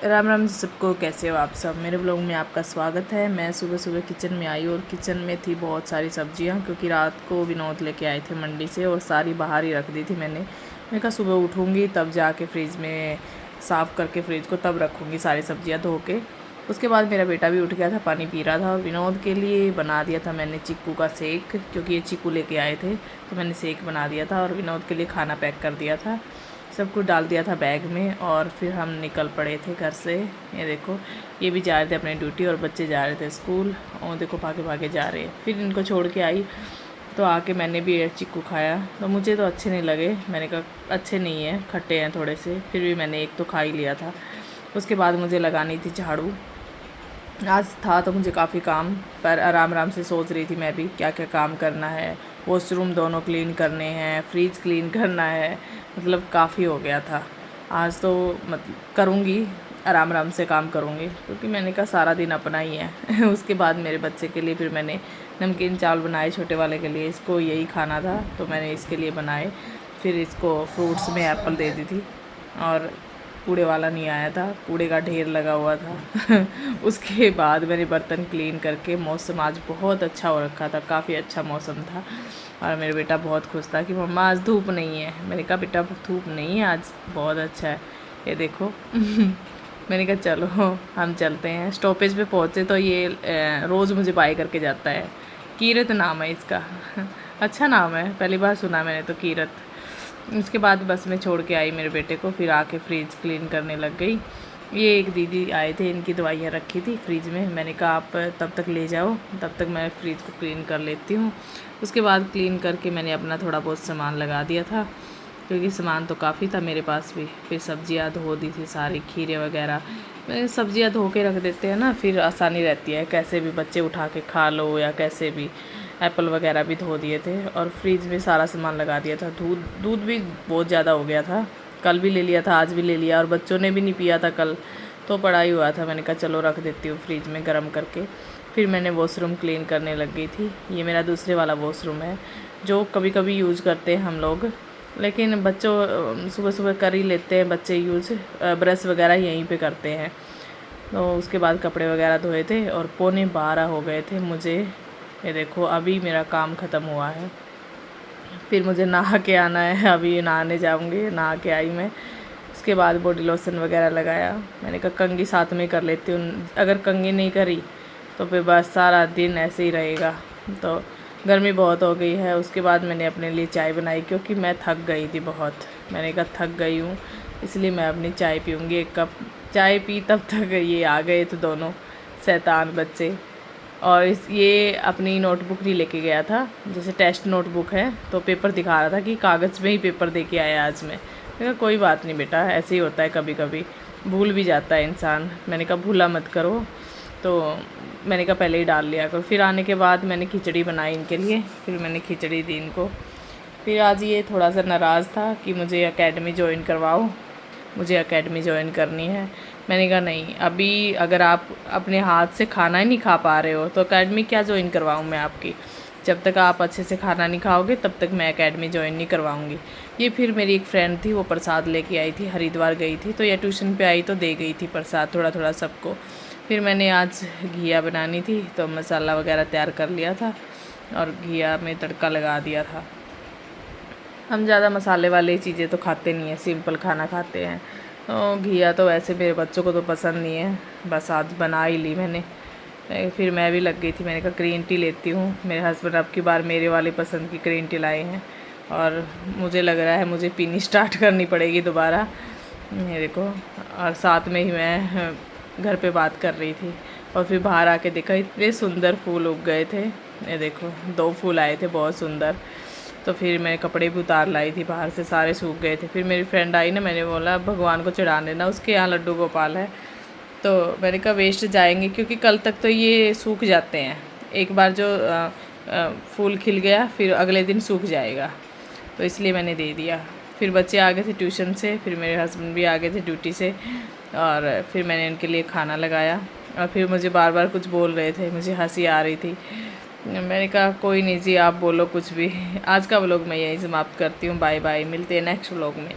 राम राम जी सबको। कैसे हो आप सब? मेरे ब्लॉग में आपका स्वागत है। मैं सुबह सुबह किचन में आई और किचन में थी बहुत सारी सब्जियां, क्योंकि रात को विनोद लेके आए थे मंडी से और सारी बाहर ही रख दी थी मैंने कहा सुबह उठूँगी तब जाके फ्रिज में साफ़ करके फ्रिज को तब रखूँगी सारी सब्जियाँ धो के। उसके बाद मेरा बेटा भी उठ गया था, पानी पी रहा था, और विनोद के लिए बना दिया था मैंने चीकू का सेक, क्योंकि ये चीकू लेके आए थे तो मैंने सेक बना दिया था और विनोद के लिए खाना पैक कर दिया था। सब कुछ डाल दिया था बैग में और फिर हम निकल पड़े थे घर से। ये देखो, ये भी जा रहे थे अपनी ड्यूटी और बच्चे जा रहे थे स्कूल, और देखो भागे भागे जा रहे हैं। फिर इनको छोड़ के आई तो आके मैंने भी एक चीकू खाया, तो मुझे तो अच्छे नहीं लगे। मैंने कहा अच्छे नहीं हैं, खट्टे हैं थोड़े से, फिर भी मैंने एक तो खा ही लिया था। उसके बाद मुझे लगानी थी झाड़ू। आज था तो मुझे काफ़ी काम, पर आराम आराम से सोच रही थी मैं भी क्या क्या काम करना है। वॉशरूम दोनों क्लीन करने हैं, फ्रिज क्लीन करना है, मतलब काफ़ी हो गया था। आज तो मतलब करूँगी, आराम आराम से काम करूँगी, क्योंकि मैंने कहा सारा दिन अपना ही है। उसके बाद मेरे बच्चे के लिए फिर मैंने नमकीन चावल बनाए छोटे वाले के लिए, इसको यही खाना था तो मैंने इसके लिए बनाए। फिर इसको फ्रूट्स में एप्पल दे दी थी, और कूड़े वाला नहीं आया था, कूड़े का ढेर लगा हुआ था। उसके बाद मैंने बर्तन क्लीन करके, मौसम आज बहुत अच्छा हो रखा था, काफ़ी अच्छा मौसम था, और मेरा बेटा बहुत खुश था कि मम्मा आज धूप नहीं है। मैंने कहा बेटा धूप नहीं है आज, बहुत अच्छा है, ये देखो। मैंने कहा चलो हम चलते हैं। स्टॉपेज पे पहुँचे तो ये रोज़ मुझे बाय करके जाता है। कीरत नाम है इसका। अच्छा नाम है, पहली बार सुना मैंने तो, कीरत। उसके बाद बस में छोड़ के आई मेरे बेटे को, फिर आके फ्रिज क्लीन करने लग गई। ये एक दीदी आए थे, इनकी दवाइयाँ रखी थी फ्रिज में, मैंने कहा आप तब तक ले जाओ, तब तक मैं फ्रिज को क्लीन कर लेती हूँ। उसके बाद क्लीन करके मैंने अपना थोड़ा बहुत सामान लगा दिया था, क्योंकि सामान तो काफ़ी था मेरे पास भी। फिर सब्जियाँ धो दी थी सारी, खीरे वगैरह। सब्जियाँ धो के रख देते हैं ना, फिर आसानी रहती है, कैसे भी बच्चे उठा के खा लो या कैसे भी। एप्पल वगैरह भी धो दिए थे और फ्रिज में सारा सामान लगा दिया था। दूध भी बहुत ज़्यादा हो गया था, कल भी ले लिया था, आज भी ले लिया, और बच्चों ने भी नहीं पिया था कल, तो पड़ा ही हुआ था। मैंने कहा चलो रख देती हूँ फ्रिज में गर्म करके। फिर मैंने वॉशरूम क्लीन करने लग गई थी। ये मेरा दूसरे वाला वॉशरूम है, जो कभी कभी यूज़ करते हैं हम लोग, लेकिन बच्चों सुबह सुबह कर ही लेते हैं बच्चे यूज़, ब्रश वगैरह यहीं पे करते हैं। तो उसके बाद कपड़े वगैरह धोए थे और 11:15 हो गए थे मुझे। ये देखो अभी मेरा काम ख़त्म हुआ है, फिर मुझे नहा के आना है, अभी नहाने जाऊंगी। नहा के आई मैं, उसके बाद बॉडी लोशन वगैरह लगाया। मैंने कहा कंघी साथ में कर लेती हूँ, अगर कंघी नहीं करी तो फिर बस सारा दिन ऐसे ही रहेगा। तो गर्मी बहुत हो गई है। उसके बाद मैंने अपने लिए चाय बनाई, क्योंकि मैं थक गई थी बहुत। मैंने कहा थक गई हूँ, इसलिए मैं अपनी चाय पीऊँगी। एक कप चाय पी तब तक ये आ गए थे दोनों शैतान बच्चे। और ये अपनी नोटबुक नहीं लेके गया था, जैसे टेस्ट नोटबुक है, तो पेपर दिखा रहा था कि कागज़ में ही पेपर दे के आया आज। मैंने कहा कोई बात नहीं बेटा, ऐसे ही होता है, कभी कभी भूल भी जाता है इंसान। मैंने कहा भूला मत करो, तो मैंने कहा पहले ही डाल लिया करो। फिर आने के बाद मैंने खिचड़ी बनाई इनके लिए, फिर मैंने खिचड़ी दी इनको। फिर आज ये थोड़ा सा नाराज़ था कि मुझे एकेडमी ज्वाइन करवाओ, मुझे एकेडमी ज्वाइन करनी है। मैंने कहा नहीं, अभी अगर आप अपने हाथ से खाना ही नहीं खा पा रहे हो तो एकेडमी क्या ज्वाइन करवाऊँ मैं आपकी। जब तक आप अच्छे से खाना नहीं खाओगे तब तक मैं एकेडमी ज्वाइन नहीं करवाऊँगी। ये फिर मेरी एक फ्रेंड थी, वो प्रसाद लेके आई थी, हरिद्वार गई थी, तो ये ट्यूशन पे आई तो दे गई थी प्रसाद थोड़ा थोड़ा सबको। फिर मैंने आज घिया बनानी थी तो मसाला वगैरह तैयार कर लिया था और घिया में तड़का लगा दिया था। हम ज़्यादा मसाले वाली चीज़ें तो खाते नहीं हैं, सिंपल खाना खाते हैं। तो घिया तो वैसे मेरे बच्चों को तो पसंद नहीं है, बस आज बना ही ली मैंने। फिर मैं भी लग गई थी, मैंने कहा ग्रीन टी लेती हूँ। मेरे हस्बैंड अब की बार मेरे वाले पसंद की ग्रीन टी लाए हैं, और मुझे लग रहा है मुझे पीनी स्टार्ट करनी पड़ेगी दोबारा। ये देखो, और साथ में ही मैं घर पे बात कर रही थी, और फिर बाहर आके देखा इतने सुंदर फूल उग गए थे। ये देखो 2 फूल आए थे बहुत सुंदर। तो फिर मैं कपड़े भी उतार लाई थी बाहर से, सारे सूख गए थे। फिर मेरी फ्रेंड आई ना, मैंने बोला भगवान को चढ़ा देना, उसके यहाँ लड्डू गोपाल है। तो मैंने कहा वेस्ट जाएंगे, क्योंकि कल तक तो ये सूख जाते हैं। एक बार जो फूल खिल गया फिर अगले दिन सूख जाएगा, तो इसलिए मैंने दे दिया। फिर बच्चे आ गए थे ट्यूशन से, फिर मेरे हस्बैंड भी आ गए थे ड्यूटी से, और फिर मैंने इनके लिए खाना लगाया। और फिर मुझे बार बार कुछ बोल रहे थे, मुझे हंसी आ रही थी। मैंने कहा कोई नहीं जी, आप बोलो कुछ भी। आज का व्लॉग मैं यहीं समाप्त करती हूँ। बाय बाय, मिलते हैं नेक्स्ट व्लॉग में।